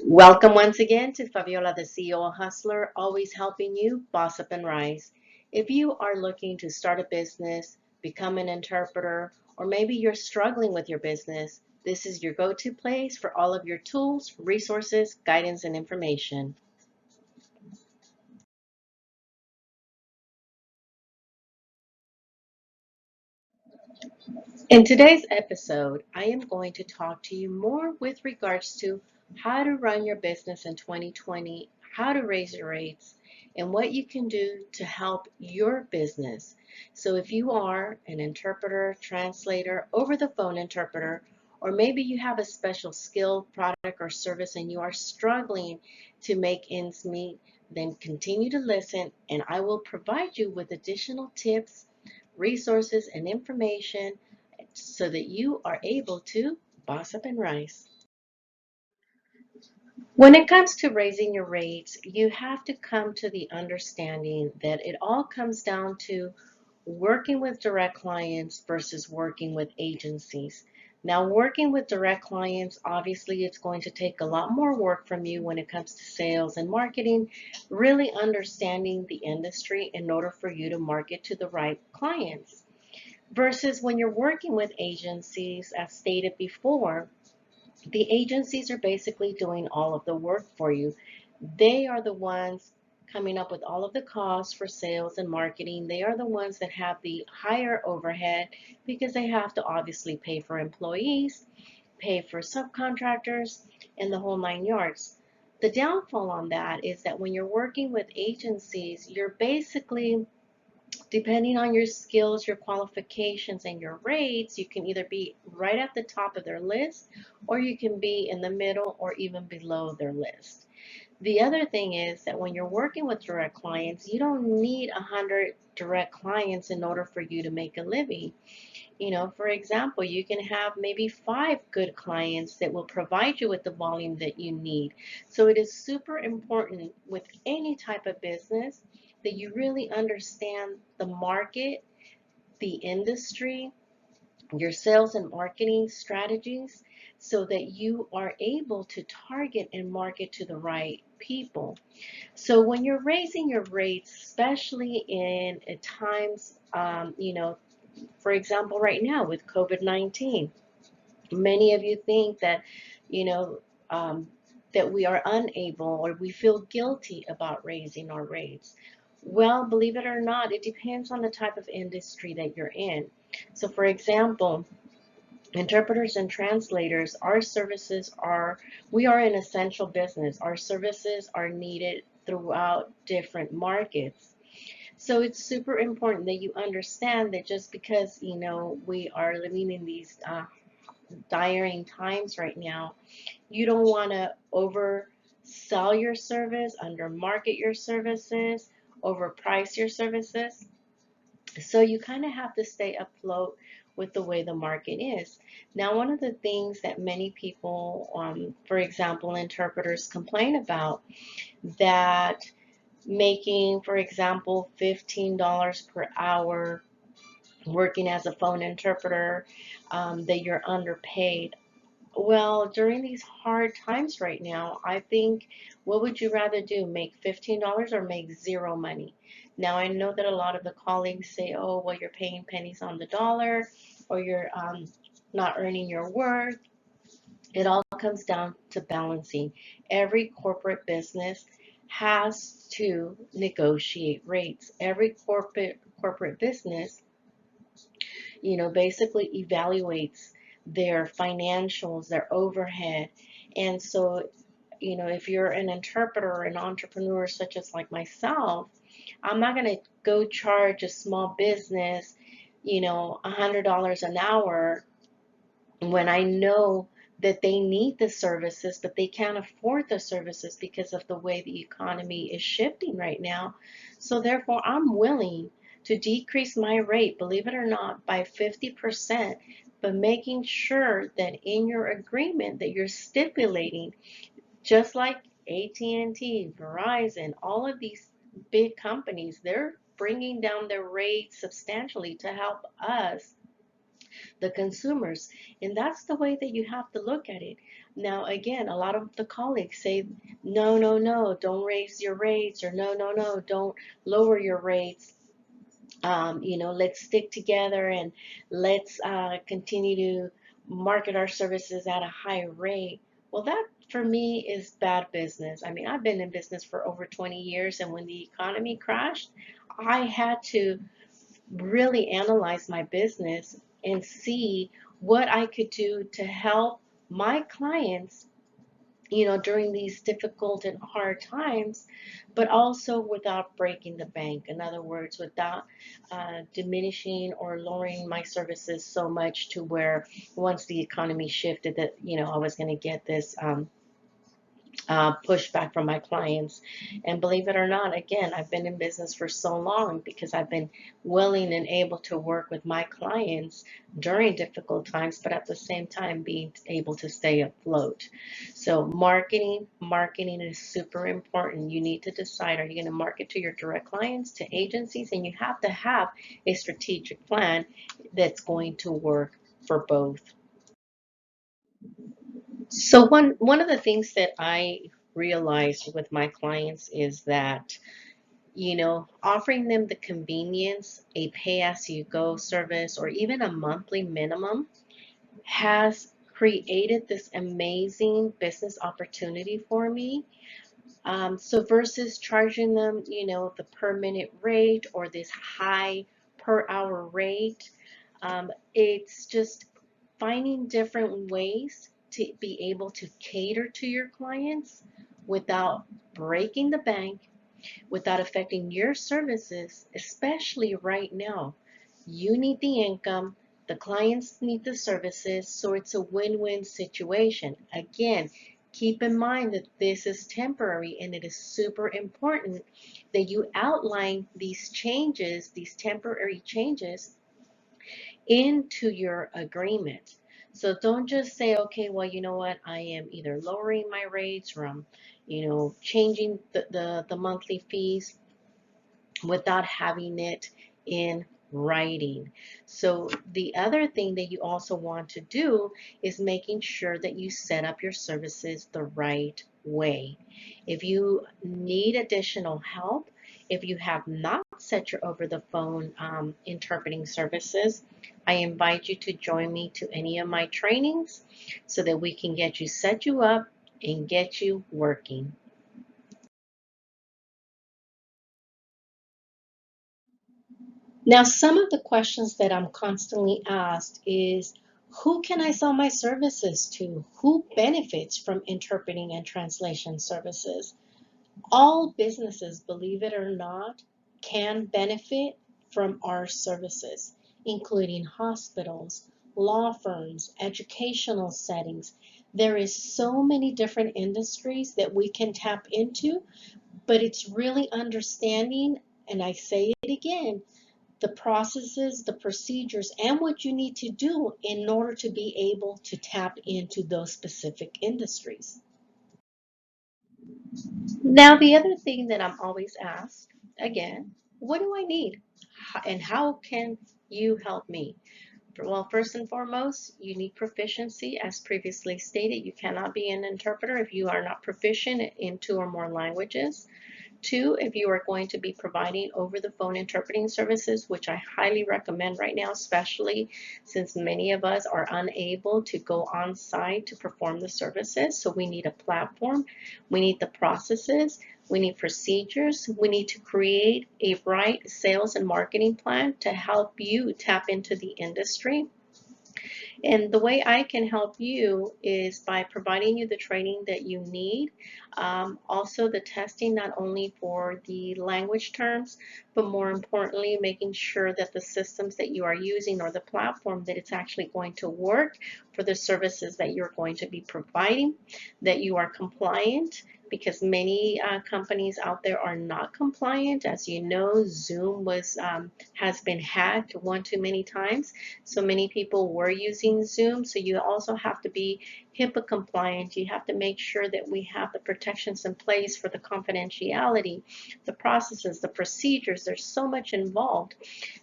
Welcome once again to Faviola, the CEO Hustler, always helping you boss up and rise. If you are looking to start a business, become an interpreter, or maybe you're struggling with your business, this is your go-to place for all of your tools, resources, guidance, and information. In today's episode, I am going to talk to you more with regards to how to run your business in 2020, how to raise your rates, and what you can do to help your business. So if you are an interpreter, translator, over the phone interpreter, or maybe you have a special skill, product, or service and you are struggling to make ends meet, then continue to listen and I will provide you with additional tips, resources, and information so that you are able to boss up and rise. When it comes to raising your rates, you have to come to the understanding that it all comes down to working with direct clients versus working with agencies. Now, working with direct clients, obviously, it's going to take a lot more work from you when it comes to sales and marketing, really understanding the industry in order for you to market to the right clients. Versus when you're working with agencies, as stated before, the agencies are basically doing all of the work for you. They are the ones coming up with all of the costs for sales and marketing. They are the ones that have the higher overhead because they have to obviously pay for employees, pay for subcontractors, and the whole nine yards. The downfall on that is that when you're working with agencies, you're basically depending on your skills, your qualifications, and your rates, you can either be right at the top of their list or you can be in the middle or even below their list. The other thing is that when you're working with direct clients, you don't need 100 direct clients in order for you to make a living. For example, you can have maybe 5 good clients that will provide you with the volume that you need. So it is super important with any type of business that you really understand the market, the industry, your sales and marketing strategies so that you are able to target and market to the right people. So when you're raising your rates, especially in at times, for example, right now with COVID-19, many of you think that, you know, that we are unable or we feel guilty about raising our rates. Well, believe it or not, it depends on the type of industry that you're in. So, for example, interpreters and translators, we are an essential business. Our services are needed throughout different markets. So it's super important that you understand that just because, we are living in these tiring times right now, you don't want to oversell your service, undermarket your services, overprice your services. So you kind of have to stay afloat with the way the market is. Now, one of the things that many people, for example, interpreters complain about, that making, for example, $15 per hour working as a phone interpreter, that you're underpaid. Well, during these hard times right now, I think, what would you rather do? Make $15 or make zero money? Now, I know that a lot of the colleagues say, oh, well, you're paying pennies on the dollar or you're not earning your worth. It all comes down to balancing. Every corporate business has to negotiate rates. Every corporate business, basically evaluates their financials, their overhead. And so, if you're an interpreter or an entrepreneur such as like myself, I'm not going to go charge a small business, $100 an hour when I know that they need the services, but they can't afford the services because of the way the economy is shifting right now. So therefore, I'm willing to decrease my rate, believe it or not, by 50%, but making sure that in your agreement that you're stipulating, just like AT&T, Verizon, all of these big companies, they're bringing down their rates substantially to help us the consumers. And that's the way that you have to look at it. Now, again, a lot of the colleagues say, no, no, no, don't raise your rates, or no, no, no, don't lower your rates. Let's stick together and let's continue to market our services at a high rate. Well, that for me is bad business. I mean, I've been in business for over 20 years, and when the economy crashed, I had to really analyze my business and see what I could do to help my clients, during these difficult and hard times, but also without breaking the bank. In other words, without diminishing or lowering my services so much to where once the economy shifted that, I was going to get this pushback from my clients. And believe it or not, again, I've been in business for so long because I've been willing and able to work with my clients during difficult times, but at the same time being able to stay afloat. So marketing is super important. You need to decide, are you going to market to your direct clients, to agencies? And you have to have a strategic plan that's going to work for both. So one of the things that I realized with my clients is that, offering them the convenience, a pay-as-you-go service, or even a monthly minimum has created this amazing business opportunity for me. So versus charging them, the per minute rate or this high per hour rate, it's just finding different ways to be able to cater to your clients without breaking the bank, without affecting your services, especially right now. You need the income, the clients need the services, so it's a win-win situation. Again, keep in mind that this is temporary, and it is super important that you outline these changes, these temporary changes, into your agreement. So don't just say, okay, well, you know what, I am either lowering my rates or I'm, changing the monthly fees without having it in writing. So the other thing that you also want to do is making sure that you set up your services the right way. If you need additional help, if you have not set your over the phone interpreting services, I invite you to join me to any of my trainings so that we can get you set you up and get you working. Now, some of the questions that I'm constantly asked is, who can I sell my services to? Who benefits from interpreting and translation services? All businesses, believe it or not, can benefit from our services, including hospitals, law firms, educational settings. There is so many different industries that we can tap into, but it's really understanding, and I say it again, the processes, the procedures, and what you need to do in order to be able to tap into those specific industries. Now, the other thing that I'm always asked, again, what do I need? And how can you help me? Well, first and foremost, you need proficiency. As previously stated, you cannot be an interpreter if you are not proficient in two or more languages. Two, if you are going to be providing over the phone interpreting services, which I highly recommend right now, especially since many of us are unable to go on site to perform the services. So we need a platform, we need the processes, we need procedures, we need to create a right sales and marketing plan to help you tap into the industry. And the way I can help you is by providing you the training that you need. Also the testing, not only for the language terms, but more importantly, making sure that the systems that you are using or the platform, that it's actually going to work for the services that you're going to be providing, that you are compliant, because many companies out there are not compliant. As you know, Zoom has been hacked one too many times. So many people were using Zoom. So you also have to be HIPAA compliant. You have to make sure that we have the protections in place for the confidentiality, the processes, the procedures. There's so much involved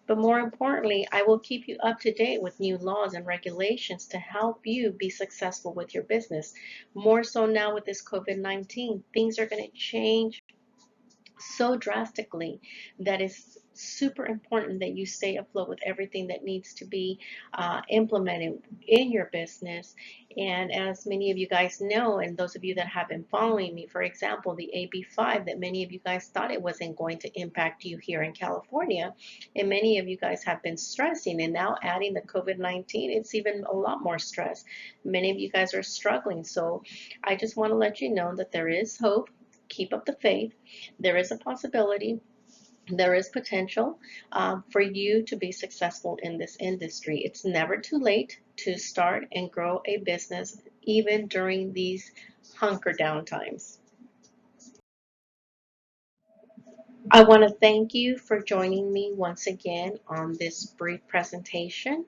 But more importantly, I will keep you up to date with new laws and regulations to help you be successful with your business. More so now with this COVID-19, things are going to change so drastically that it's super important that you stay afloat with everything that needs to be implemented in your business. And as many of you guys know, and those of you that have been following me, for example, the AB5 that many of you guys thought it wasn't going to impact you here in California, and many of you guys have been stressing, and now adding the COVID-19, it's even a lot more stress. Many of you guys are struggling. So I just want to let you know that there is hope. Keep up the faith. There is a possibility, there is potential for you to be successful in this industry. It's never too late to start and grow a business, even during these hunker down times. I want to thank you for joining me once again on this brief presentation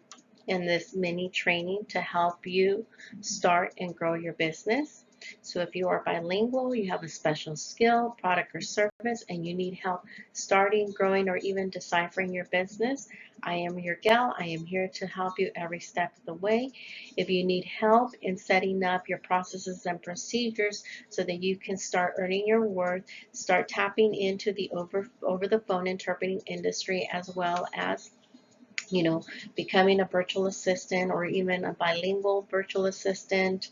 and this mini training to help you start and grow your business. So if you are bilingual, you have a special skill, product or service, and you need help starting, growing, or even deciphering your business, I am your gal. I am here to help you every step of the way. If you need help in setting up your processes and procedures so that you can start earning your worth, start tapping into the over the phone interpreting industry, as well as becoming a virtual assistant or even a bilingual virtual assistant,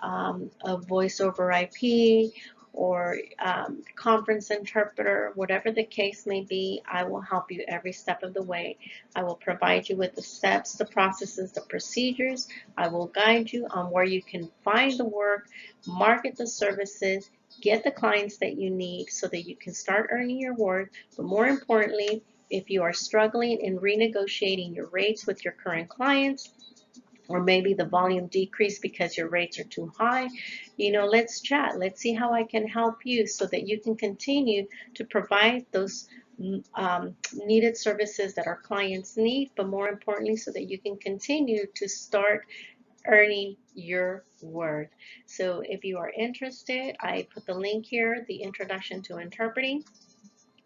a voice over IP, or conference interpreter, whatever the case may be, I will help you every step of the way. I will provide you with the steps, the processes, the procedures. I will guide you on where you can find the work, market the services, get the clients that you need so that you can start earning your worth. But more importantly, if you are struggling in renegotiating your rates with your current clients, or maybe the volume decreased because your rates are too high, let's chat. Let's see how I can help you so that you can continue to provide those needed services that our clients need, but more importantly, so that you can continue to start earning your worth. So if you are interested, I put the link here, the introduction to interpreting.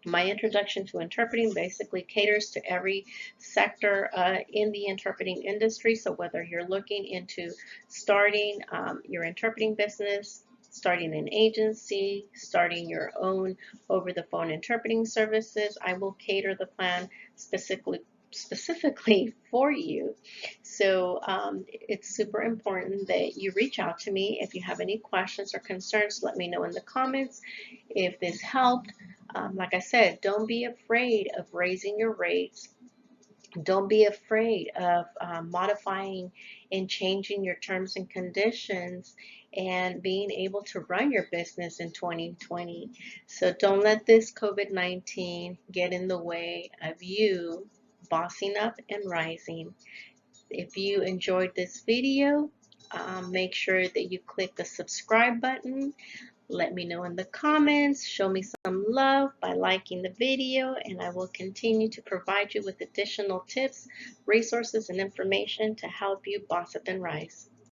My introduction to interpreting basically caters to every sector in the interpreting industry. So whether you're looking into starting your interpreting business, starting an agency, starting your own over the phone interpreting services, I will cater the plan specifically for you. So it's super important that you reach out to me. If you have any questions or concerns, let me know in the comments. If this helped, like I said, don't be afraid of raising your rates. Don't be afraid of modifying and changing your terms and conditions and being able to run your business in 2020. So don't let this COVID-19 get in the way of you bossing up and rising. If you enjoyed this video, make sure that you click the subscribe button. Let me know in the comments, show me some love by liking the video, and I will continue to provide you with additional tips, resources, and information to help you boss up and rise.